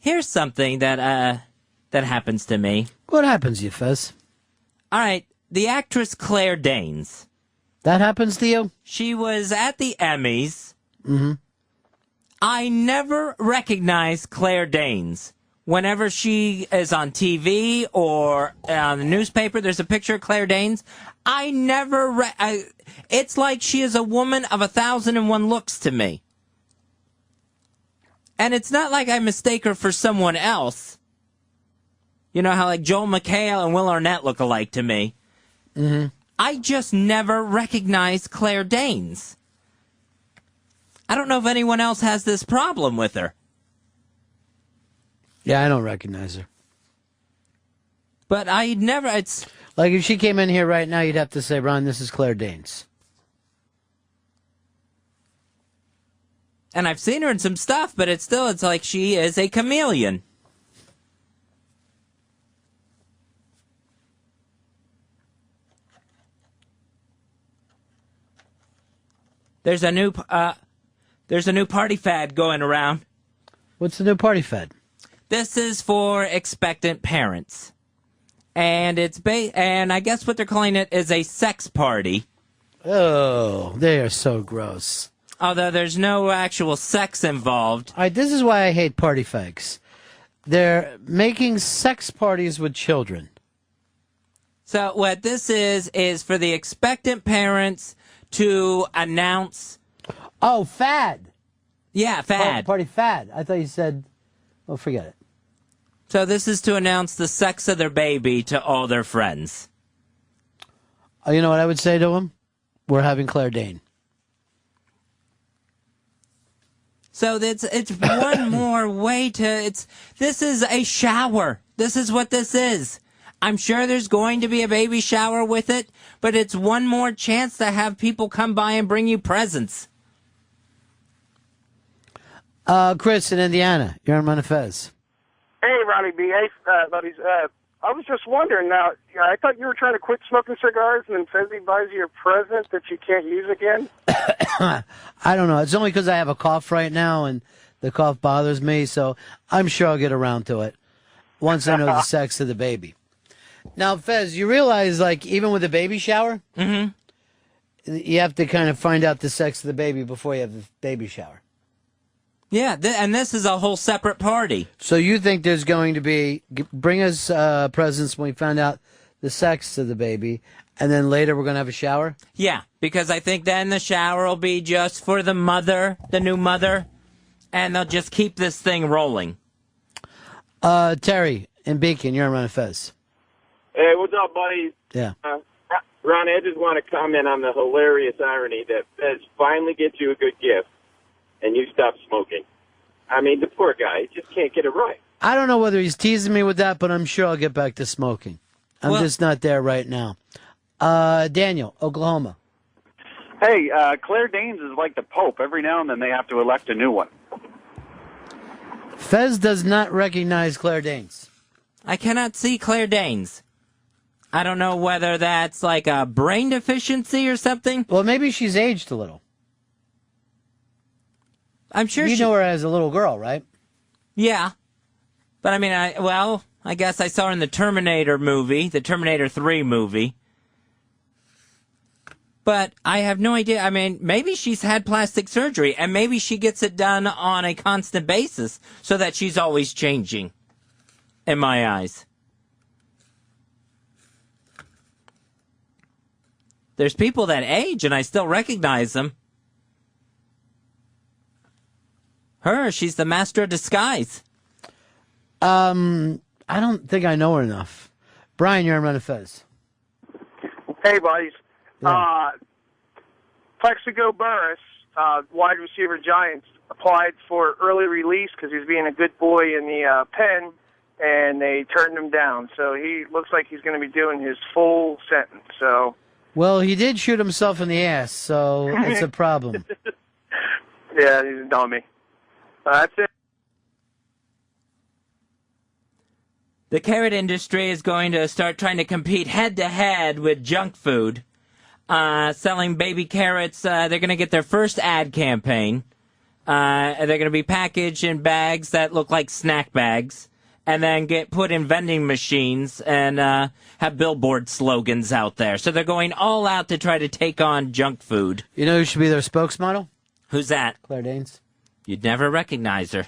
Here's something that happens to me. What happens to you, Fez? All right, the actress Claire Danes. That happens to you? She was at the Emmys. Mm-hmm. I never recognize Claire Danes. Whenever she is on TV or on the newspaper, there's a picture of Claire Danes. I never. It's like she is a woman of 1,001 looks to me. And it's not like I mistake her for someone else. You know how like Joel McHale and Will Arnett look alike to me. Mm-hmm. I just never recognize Claire Danes. I don't know if anyone else has this problem with her. Yeah, I don't recognize her. But I never... It's like if she came in here right now, you'd have to say, Ron, this is Claire Danes. And I've seen her in some stuff, but it's like she is a chameleon. There's a new party fad going around. What's the new party fad? This is for expectant parents. And and I guess what they're calling it is a sex party. Oh, they are so gross. Although there's no actual sex involved. All right, this is why I hate party fags. They're making sex parties with children. So what this is for the expectant parents to announce... Oh, fad. Yeah, fad. Party fad. I thought you said... Oh, forget it. So this is to announce the sex of their baby to all their friends. Oh, you know what I would say to them? We're having Claire Dane. So it's one more way to... This is a shower. This is what this is. I'm sure there's going to be a baby shower with it, but it's one more chance to have people come by and bring you presents. Chris in Indiana, you're on Run of Fez. Hey, Ronnie B. Hey, buddies. I was just wondering now, I thought you were trying to quit smoking cigars and then Fezzy buys you a present that you can't use again? I don't know. It's only because I have a cough right now and the cough bothers me, so I'm sure I'll get around to it once I know the sex of the baby. Now, Fez, you realize, like, even with a baby shower, you have to kind of find out the sex of the baby before you have the baby shower. Yeah, and this is a whole separate party. So you think there's going to be, bring us presents when we find out the sex of the baby, and then later we're going to have a shower? Yeah, because I think then the shower will be just for the mother, the new mother, and they'll just keep this thing rolling. Terry in Beacon, you're on Run of Fez. Hey, what's up, buddy? Yeah. Ronnie, I just want to comment on the hilarious irony that Fez finally gets you a good gift, and you stop smoking. I mean, the poor guy just can't get it right. I don't know whether he's teasing me with that, but I'm sure I'll get back to smoking. I'm just not there right now. Daniel, Oklahoma. Hey, Claire Danes is like the Pope. Every now and then they have to elect a new one. Fez does not recognize Claire Danes. I cannot see Claire Danes. I don't know whether that's like a brain deficiency or something. Well, maybe she's aged a little. I'm sure you know her as a little girl, right? Yeah. But I mean, I guess I saw her in the Terminator movie, the Terminator 3 movie. But I have no idea. I mean, maybe she's had plastic surgery, and maybe she gets it done on a constant basis so that she's always changing, in my eyes. There's people that age, and I still recognize them. Her, she's the master of disguise. I don't think I know her enough. Brian, you're on Run of Fez. Hey, buddies. Yeah. Plaxico Burress, wide receiver Giants, applied for early release because he was being a good boy in the pen, and they turned him down. So he looks like he's going to be doing his full sentence. So. Well, he did shoot himself in the ass, so it's a problem. Yeah, he's a dummy. That's it. The carrot industry is going to start trying to compete head-to-head with junk food. Selling baby carrots. They're going to get their first ad campaign. They're going to be packaged in bags that look like snack bags, and then get put in vending machines and have billboard slogans out there. So they're going all out to try to take on junk food. You know who should be their spokesmodel? Who's that? Claire Danes. You'd never recognize her.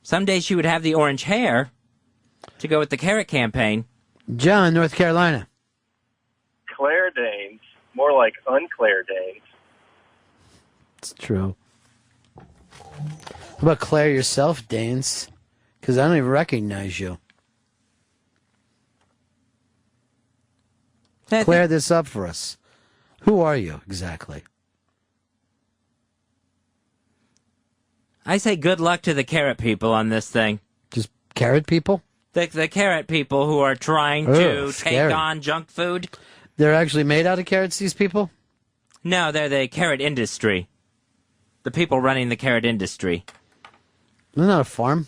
Someday she would have the orange hair to go with the carrot campaign. John, North Carolina. Claire Danes. More like unclaire Danes. It's true. How about Claire yourself, Danes? Because I don't even recognize you. Clear this up for us. Who are you exactly? I say good luck to the carrot people on this thing. Just carrot people? The carrot people who are trying to take on junk food. They're actually made out of carrots, these people? No, they're the carrot industry. The people running the carrot industry. Isn't that a farm?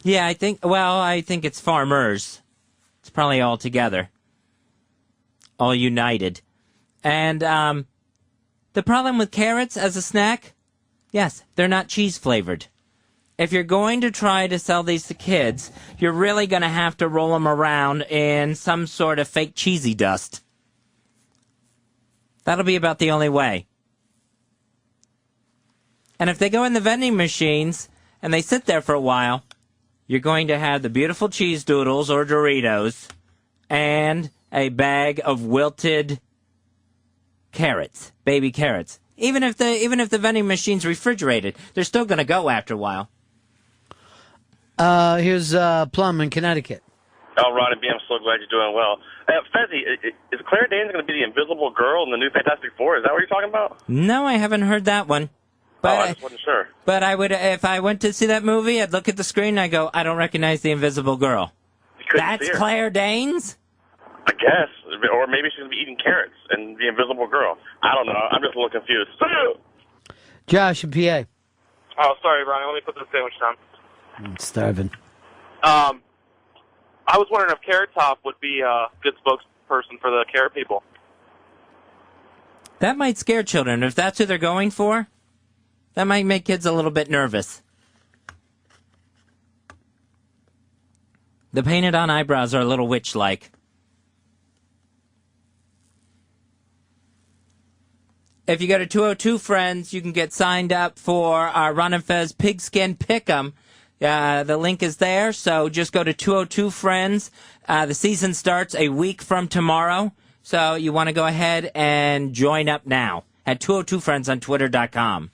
Yeah, I think it's farmers. It's probably all together. All united. And the problem with carrots as a snack, yes, they're not cheese flavored. If you're going to try to sell these to kids, you're really going to have to roll them around in some sort of fake cheesy dust. That'll be about the only way. And if they go in the vending machines and they sit there for a while, you're going to have the beautiful cheese doodles or Doritos and a bag of wilted carrots, baby carrots. Even if the vending machine's refrigerated, they're still going to go after a while. Here's Plum in Connecticut. Oh, Ronnie B, I'm so glad you're doing well. Fezzi, is Claire Danes going to be the Invisible Girl in the new Fantastic Four? Is that what you're talking about? No, I haven't heard that one. But I just wasn't sure. But I would, if I went to see that movie, I'd look at the screen and I go, I don't recognize the Invisible Girl. That's Claire Danes? I guess. Or maybe she's going to be eating carrots and the Invisible Girl. I don't know. I'm just a little confused. Josh in PA. Oh, sorry, Ronnie. Let me put the sandwich down. I'm starving. I was wondering if Carrot Top would be a good spokesperson for the carrot people. That might scare children. If that's who they're going for, that might make kids a little bit nervous. The painted on eyebrows are a little witch-like. If you go to 202 Friends, you can get signed up for our Ron and Fez Pigskin Pick'em. The link is there, so just go to 202 Friends. The season starts a week from tomorrow, so you want to go ahead and join up now at 202 Friends on Twitter.com.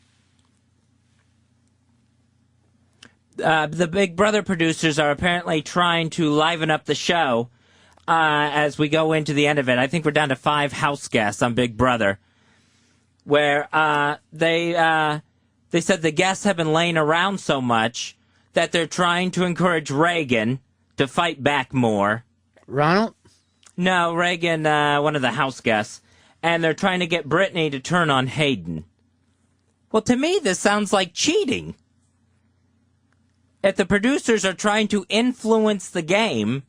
The Big Brother producers are apparently trying to liven up the show as we go into the end of it. I think we're down to 5 house guests on Big Brother, where they said the guests have been laying around so much that they're trying to encourage Reagan to fight back more. Ronald? No, Reagan, one of the house guests. And they're trying to get Brittany to turn on Hayden. Well, to me, this sounds like cheating. If the producers are trying to influence the game,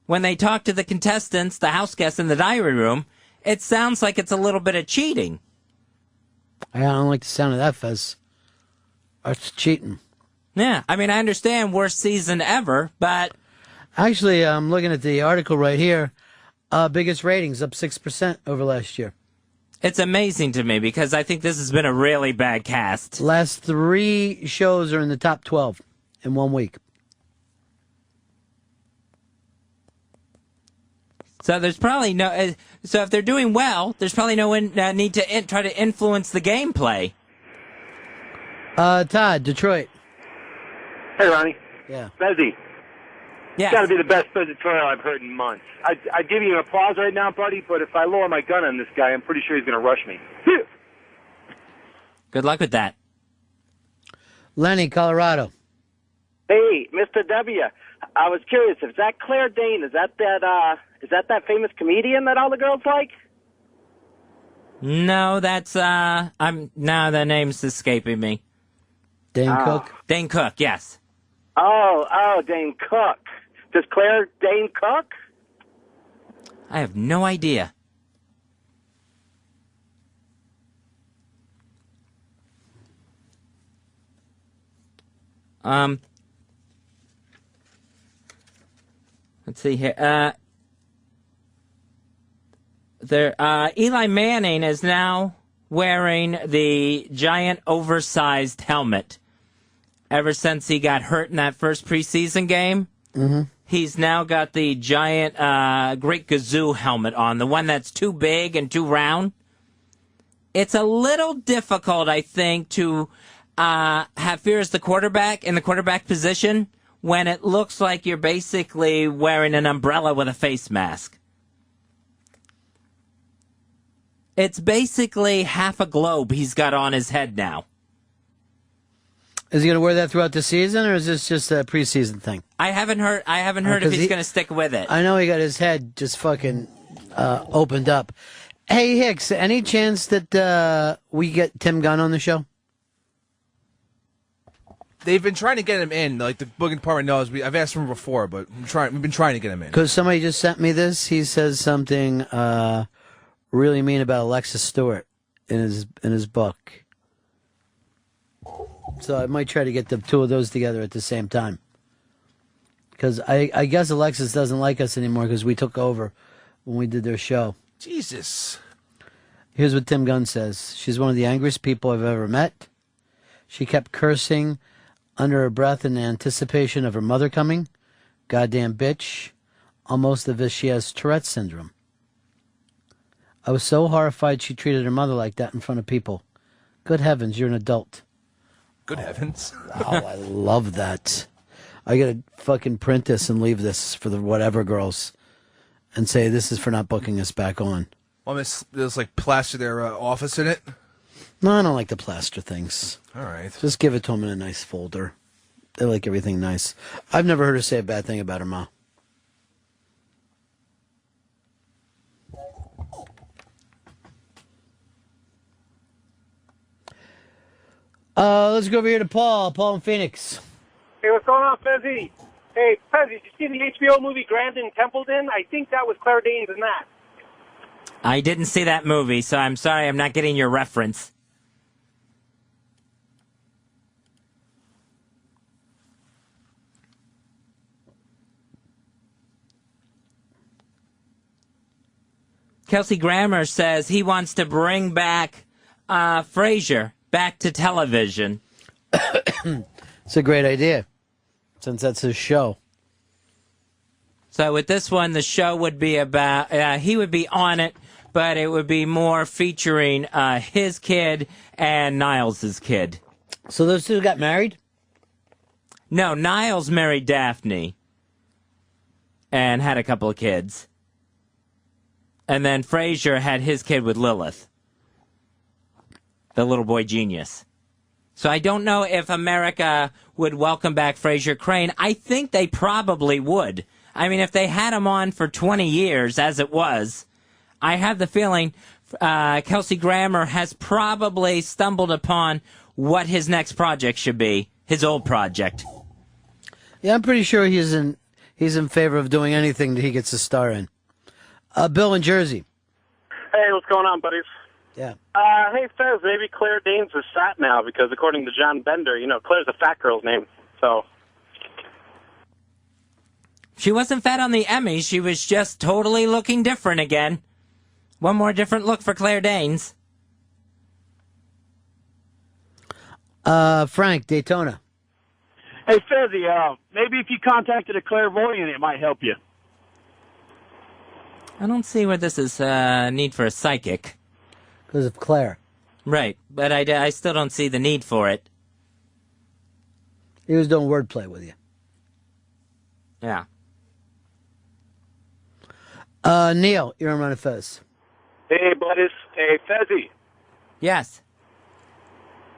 when they talk to the contestants, the house guests in the diary room, it sounds like it's a little bit of cheating. I don't like the sound of that, Fez. It's cheating. Yeah, I mean, I understand worst season ever, but... Actually, I'm looking at the article right here. Biggest ratings, up 6% over last year. It's amazing to me because I think this has been a really bad cast. Last 3 shows are in the top 12 in 1 week. So there's probably no... so if they're doing well, there's probably no need to try to influence the gameplay. Todd, Detroit. Hey, Ronnie. Yeah. Fezzi. Yeah. It's got to be the best editorial I've heard in months. I'd give you an applause right now, buddy, but if I lower my gun on this guy, I'm pretty sure he's going to rush me. Good luck with that. Lenny, Colorado. Hey, Mr. W. I was curious, is that Claire Dane? Is that famous comedian that all the girls like? No, that's now the name's escaping me. Dane Cook? Dane Cook, yes. Oh, Dane Cook. Does Claire Dane cook? I have no idea. Let's see here. Eli Manning is now wearing the giant oversized helmet. Ever since he got hurt in that first preseason game, he's now got the giant Great Gazoo helmet on, the one that's too big and too round. It's a little difficult, I think, to have fear as the quarterback in the quarterback position when it looks like you're basically wearing an umbrella with a face mask. It's basically half a globe he's got on his head now. Is he going to wear that throughout the season, or is this just a preseason thing? I haven't heard if he's going to stick with it. I know he got his head just fucking opened up. Hey, Hicks, any chance that we get Tim Gunn on the show? They've been trying to get him in. Like the booking department knows. I've asked him before, but we've been trying to get him in. Because somebody just sent me this. He says something really mean about Alexis Stewart in his book. So I might try to get the two of those together at the same time. Because I guess Alexis doesn't like us anymore because we took over when we did their show. Jesus. Here's what Tim Gunn says. She's one of the angriest people I've ever met. She kept cursing under her breath in anticipation of her mother coming. Goddamn bitch. Almost as if she has Tourette's syndrome. I was so horrified she treated her mother like that in front of people. Good heavens, you're an adult. Good heavens. Oh, I love that. I gotta fucking print this and leave this for the whatever girls and say this is for not booking us back on. Well, there's like plaster their office in it. No, I don't like the plaster things. All right. Just give it to them in a nice folder. They like everything nice. I've never heard her say a bad thing about her ma. Let's go over here to Paul. Paul in Phoenix. Hey, what's going on, Fezzy? Hey, Fezzy, did you see the HBO movie Grandin Templeton? I think that was Claire Danes in that. I didn't see that movie, so I'm sorry I'm not getting your reference. Kelsey Grammer says he wants to bring back Frasier back to television. It's a great idea, since that's his show. So with this one, the show would be about, he would be on it, but it would be more featuring his kid and Niles' kid. So those two got married? No, Niles married Daphne and had a couple of kids. And then Frasier had his kid with Lilith, the little boy genius. So I don't know if America would welcome back Frasier Crane. I think they probably would. I mean, if they had him on for 20 years, as it was, I have the feeling Kelsey Grammer has probably stumbled upon what his next project should be, his old project. Yeah, I'm pretty sure he's in favor of doing anything that he gets a star in. Bill in Jersey. Hey, what's going on, buddies? Yeah. Hey, Fez, maybe Claire Danes is fat now because according to John Bender, Claire's a fat girl's name. So She wasn't fat on the Emmys. She was just totally looking different again. One more different look for Claire Danes. Frank, Daytona. Hey, Fezzy, maybe if you contacted a clairvoyant, it might help you. I don't see where this is need for a psychic. Because of Claire. Right, but I still don't see the need for it. He was doing wordplay with you. Yeah. Neil, you're on Run of Fez. Hey, buddies. Hey, Fezzy. Yes.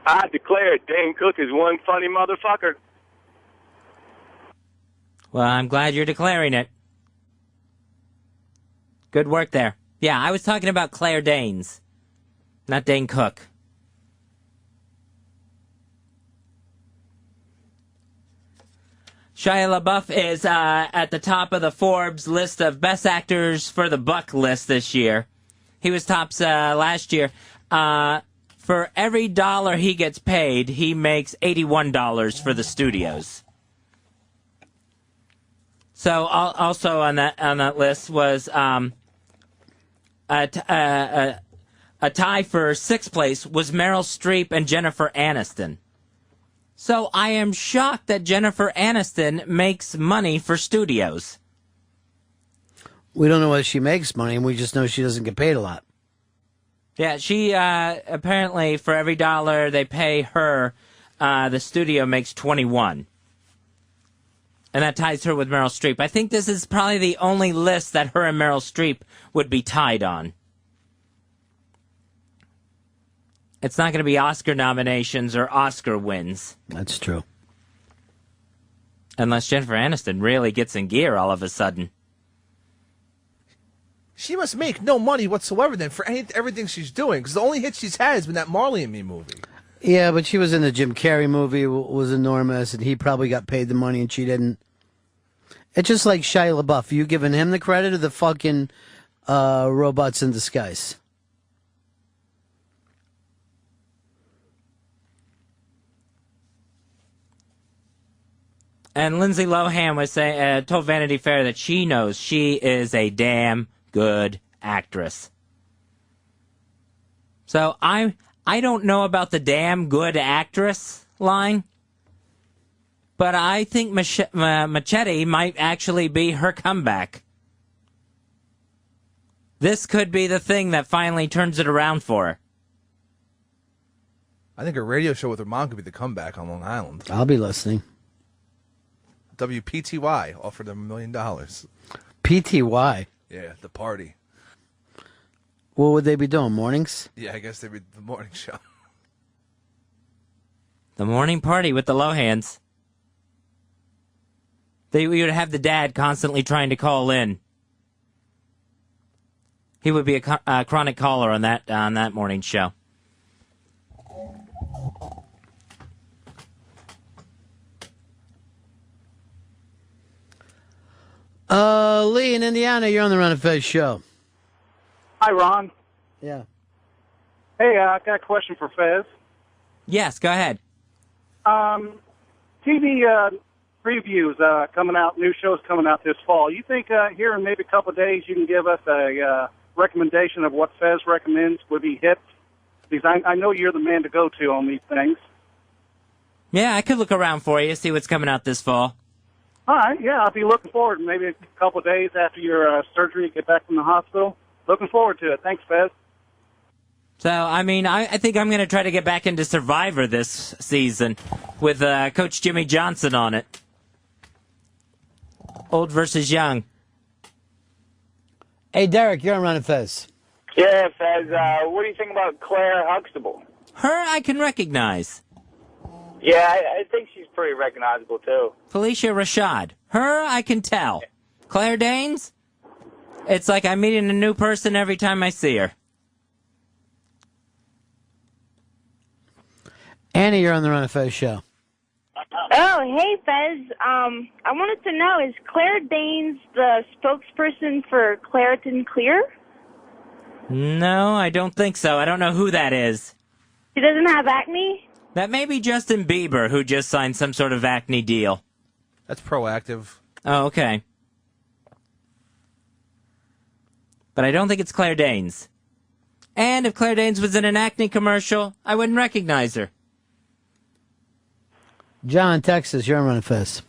I declare Dane Cook is one funny motherfucker. Well, I'm glad you're declaring it. Good work there. Yeah, I was talking about Claire Danes, not Dane Cook. Shia LaBeouf is at the top of the Forbes list of best actors for the Buck list this year. He was tops last year. for every dollar he gets paid, he makes $81 for the studios. So also on that list was a tie for sixth place was Meryl Streep and Jennifer Aniston. So I am shocked that Jennifer Aniston makes money for studios. We don't know whether she makes money, and we just know she doesn't get paid a lot. Yeah, she apparently for every dollar they pay her, the studio makes 21. And that ties her with Meryl Streep. I think this is probably the only list that her and Meryl Streep would be tied on. It's not going to be Oscar nominations or Oscar wins. That's true. Unless Jennifer Aniston really gets in gear all of a sudden. She must make no money whatsoever then for everything she's doing, because the only hit she's had has been that Marley and Me movie. Yeah, but she was in the Jim Carrey movie, was enormous, and he probably got paid the money and she didn't. It's just like Shia LaBeouf. You giving him the credit or the fucking robots in disguise? And Lindsay Lohan was saying, told Vanity Fair that she knows she is a damn good actress. So I don't know about the damn good actress line, but I think Machete might actually be her comeback. This could be the thing that finally turns it around for her. I think a radio show with her mom could be the comeback on Long Island. I'll be listening. WPTY offered them $1 million. PTY? Yeah, the party. What would they be doing, mornings? Yeah, I guess they'd be the morning show. The morning party with the Lohans. We would have the dad constantly trying to call in. He would be a chronic caller on that morning show. Lee in Indiana, you're on the Run of Fez show. Hi, Ron. Yeah. Hey, I got a question for Fez. Yes, go ahead. TV previews coming out, new shows coming out this fall. You think here in maybe a couple of days you can give us a recommendation of what Fez recommends would be hits? Because I know you're the man to go to on these things. Yeah, I could look around for you, see what's coming out this fall. All right, yeah, I'll be looking forward. Maybe a couple of days after your surgery, get back from the hospital. Looking forward to it. Thanks, Fez. So, I mean, I think I'm going to try to get back into Survivor this season with Coach Jimmy Johnson on it. Old versus young. Hey, Derek, you're on Run of Fez. Yeah, Fez, what do you think about Claire Huxtable? Her I can recognize. Yeah, I think she's pretty recognizable, too. Felicia Rashad. Her I can tell. Claire Danes? It's like I'm meeting a new person every time I see her. Annie, you're on the Run of Fez show. Oh, hey, Fez. I wanted to know, is Claire Danes the spokesperson for Claritin Clear? No, I don't think so. I don't know who that is. She doesn't have acne? That may be Justin Bieber, who just signed some sort of acne deal. That's proactive. Oh, okay. But I don't think it's Claire Danes. And if Claire Danes was in an acne commercial, I wouldn't recognize her. John, Texas, you're on Run of Fez.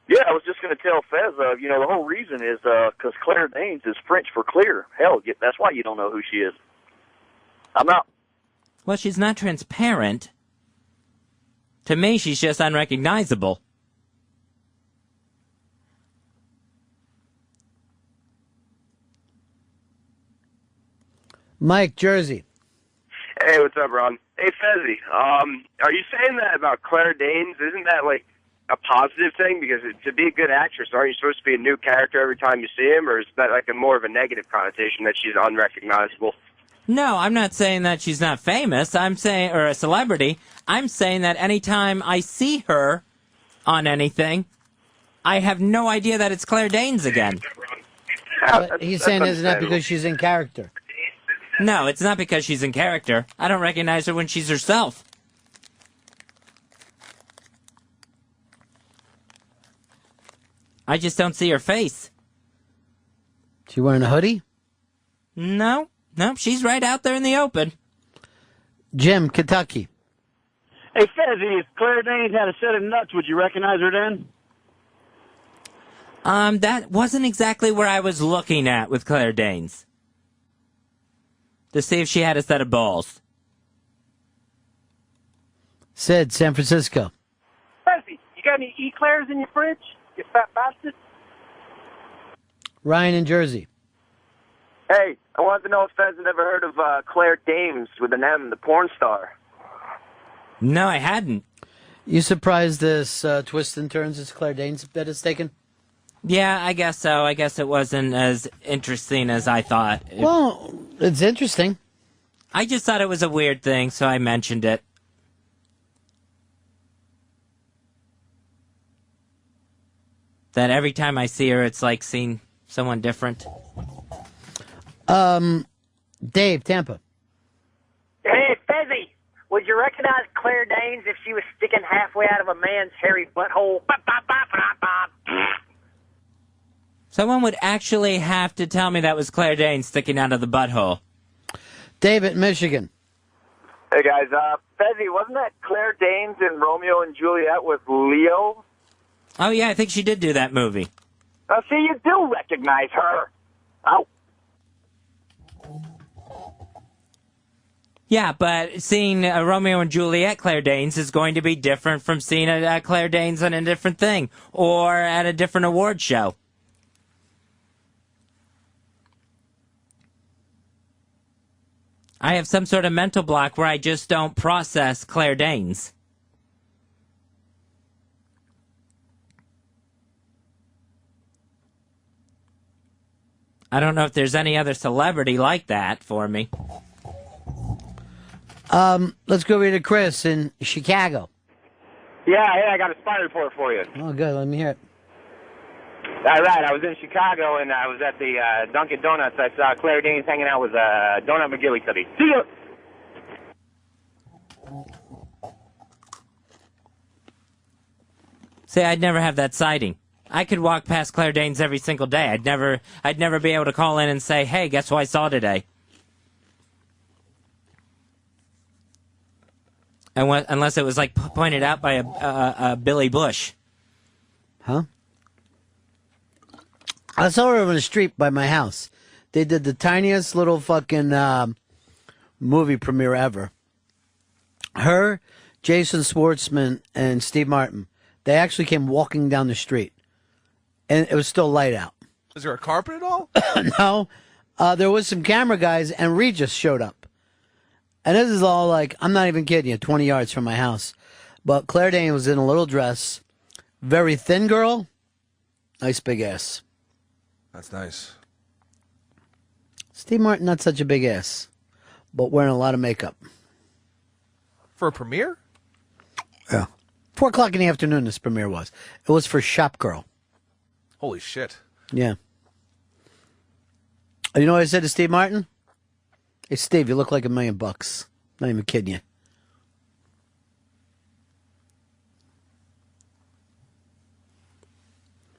Yeah, I was just going to tell Fez, the whole reason is because Claire Danes is French for clear. Hell, that's why you don't know who she is. I'm out. Well, she's not transparent. To me, she's just unrecognizable. Mike, Jersey. Hey, what's up, Ron? Hey, Fezzy. Are you saying that about Claire Danes? Isn't that like a positive thing? Because to be a good actress, aren't you supposed to be a new character every time you see him, or is that like a more of a negative connotation that she's unrecognizable? No, I'm not saying that she's not famous. I'm saying, or a celebrity. I'm saying that anytime I see her on anything, I have no idea that it's Claire Danes again. But he's saying isn't that because she's in character? No, it's not because she's in character. I don't recognize her when she's herself. I just don't see her face. She wearing a hoodie? No, she's right out there in the open. Jim, Kentucky. Hey, Fezzy, if Claire Danes had a set of nuts, would you recognize her then? That wasn't exactly where I was looking at with Claire Danes. To see if she had a set of balls. Sid, San Francisco. Fezzy, you got any eclairs in your fridge? You fat bastard. Ryan in Jersey. Hey, I wanted to know if Fez had ever heard of Claire Danes with an M, the porn star. No, I hadn't. You surprised this twists and turns as Claire Danes bet is taken? Yeah, I guess so. I guess it wasn't as interesting as I thought. Well, it's interesting. I just thought it was a weird thing, so I mentioned it. That every time I see her, it's like seeing someone different. Dave, Tampa. Hey, Fezzy, would you recognize Claire Danes if she was sticking halfway out of a man's hairy butthole? Someone would actually have to tell me that was Claire Danes sticking out of the butthole. David, Michigan. Hey, guys. Fezzy, wasn't that Claire Danes in Romeo and Juliet with Leo? Oh, yeah, I think she did do that movie. Now, see, you do recognize her. Oh. Yeah, but seeing Romeo and Juliet Claire Danes is going to be different from seeing Claire Danes on a different thing or at a different award show. I have some sort of mental block where I just don't process Claire Danes. I don't know if there's any other celebrity like that for me. Let's go over to Chris in Chicago. Yeah, hey, I got a spy report for you. Oh, good. Let me hear it. All right, I was in Chicago, and I was at the Dunkin' Donuts. I saw Claire Danes hanging out with Donut McGillicuddy. See ya! See, I'd never have that sighting. I could walk past Claire Danes every single day. I'd never be able to call in and say, hey, guess who I saw today? Unless it was like pointed out by a Billy Bush. Huh? I saw her over the street by my house. They did the tiniest little fucking movie premiere ever. Her, Jason Schwartzman, and Steve Martin. They actually came walking down the street. And it was still light out. Is there a carpet at all? No. There was some camera guys, and Regis showed up. And this is all like, I'm not even kidding you, 20 yards from my house. But Claire Danes was in a little dress. Very thin girl. Nice big ass. That's nice. Steve Martin, not such a big ass. But wearing a lot of makeup. For a premiere? Yeah. 4 o'clock in the afternoon this premiere was. It was for Shop Girl. Holy shit. Yeah. You know what I said to Steve Martin? Hey, Steve, you look like $1 million. Not even kidding you.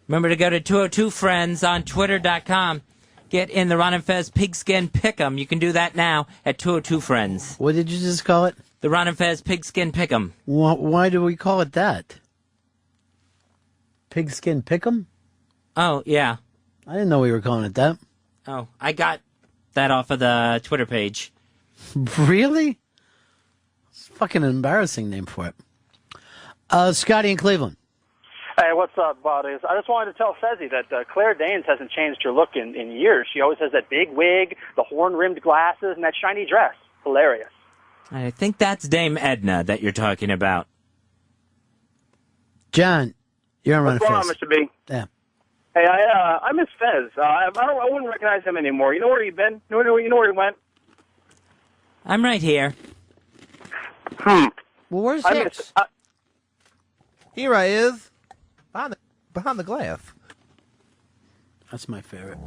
Remember to go to 202 Friends on Twitter.com. Get in the Ron and Fez Pigskin Pick'em. You can do that now at 202 Friends. What did you just call it? The Ron and Fez Pigskin Pick'em. Why do we call it that? Pigskin Pick'em? Oh, yeah. I didn't know we were calling it that. Oh, I got that off of the Twitter page. Really? It's fucking an embarrassing name for it. Scotty in Cleveland. Hey, what's up, buddies? I just wanted to tell Fezzy that Claire Danes hasn't changed her look in years. She always has that big wig, the horn-rimmed glasses, and that shiny dress. Hilarious. I think that's Dame Edna that you're talking about. John, you're on Run What's going on, Fez. Mr. B? Yeah. Hey, I miss Fez. I wouldn't recognize him anymore. You know where he been? You know where he went? I'm right here. Well, where's I Hicks? miss, Here I is. Behind the glass. That's my favorite.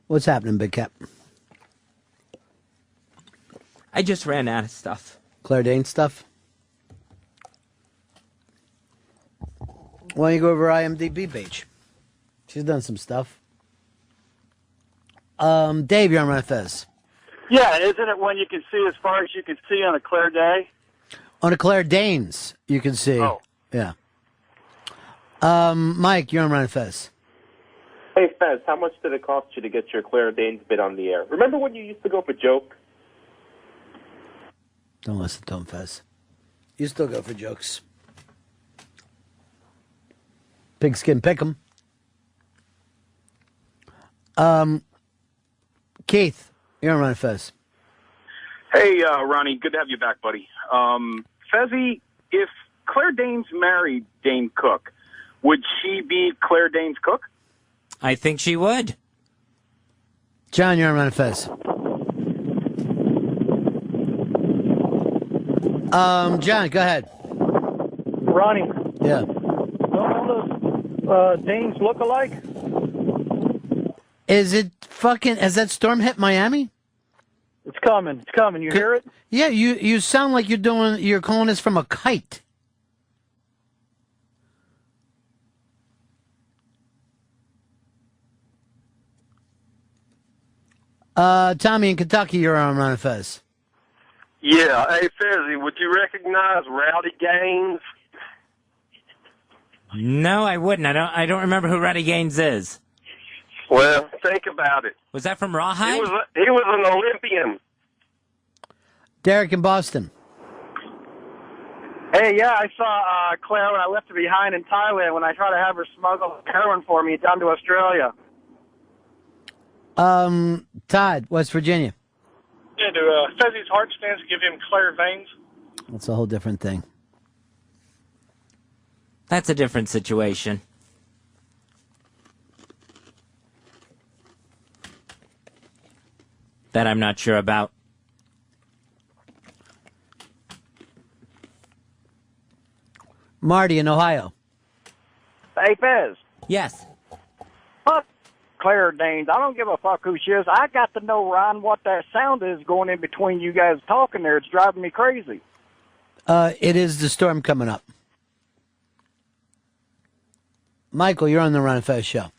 What's happening, Big Cap? I just ran out of stuff. Claire Danes stuff? Why don't you go over her IMDb page? She's done some stuff. Dave, you're on Run Fez. Yeah, isn't it when you can see as far as you can see on a clear day? On a Claire Danes, you can see. Oh. Yeah. Mike, you're on Run Fez. Hey, Fez, how much did it cost you to get your Claire Danes bit on the air? Remember when you used to go for joke? Don't listen to him, Fez. You still go for jokes. Pigskin pick'em. Keith, you're on Run Fez. Hey, Ronnie, good to have you back, buddy. Fezzy, if Claire Danes married Dane Cook, would she be Claire Danes Cook? I think she would. John, you're on Run Fez. John, go ahead. Ronnie, Yeah. don't all those Danes look alike? Is it fucking, has that storm hit Miami? It's coming. It's coming. You hear it? Yeah, you sound like you're calling this from a kite. Tommy in Kentucky, you're on Run Fez. Yeah. Hey, Fezzy, would you recognize Rowdy Gaines? No, I wouldn't. I don't remember who Ruddy Gaines is. Well, think about it. Was that from Rawhide? He was an Olympian. Derek in Boston. Hey, yeah, I saw Claire when I left her behind in Thailand when I tried to have her smuggle heroin for me down to Australia. Todd, West Virginia. Yeah, do Fezzy's heart stance give him Claire veins? That's a whole different thing. That's a different situation. That I'm not sure about. Marty in Ohio. Hey, Fez. Yes. Fuck Claire Danes. I don't give a fuck who she is. I got to know, Ron, what that sound is going in between you guys talking there. It's driving me crazy. It is the storm coming up. Michael, you're on the Run Fest show.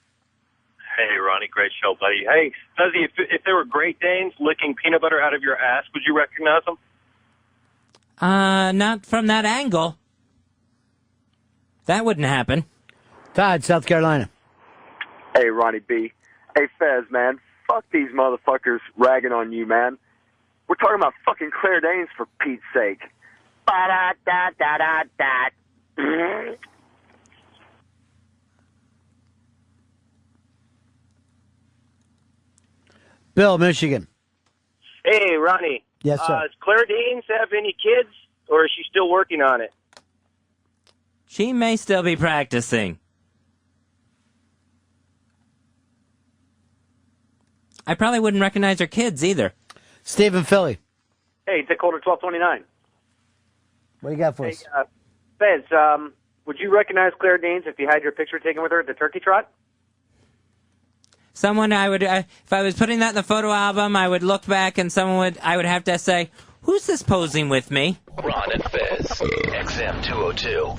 Hey, Ronnie, great show, buddy. Hey, Fuzzy, if there were Great Danes licking peanut butter out of your ass, would you recognize them? Not from that angle. That wouldn't happen. Todd, South Carolina. Hey, Ronnie B. Hey, Fez, man. Fuck these motherfuckers ragging on you, man. We're talking about fucking Claire Danes for Pete's sake. Ba-da-da-da-da-da. Bill, Michigan. Hey, Ronnie. Yes, sir. Does Claire Danes have any kids, or is she still working on it? She may still be practicing. I probably wouldn't recognize her kids either. Stephen Philly. Hey, Dick Holder, 1229. What do you got for us? Fez, would you recognize Claire Danes if you had your picture taken with her at the turkey trot? Someone I would, if I was putting that in the photo album, I would look back and I would have to say, who's this posing with me? Ron and Fez, XM 202.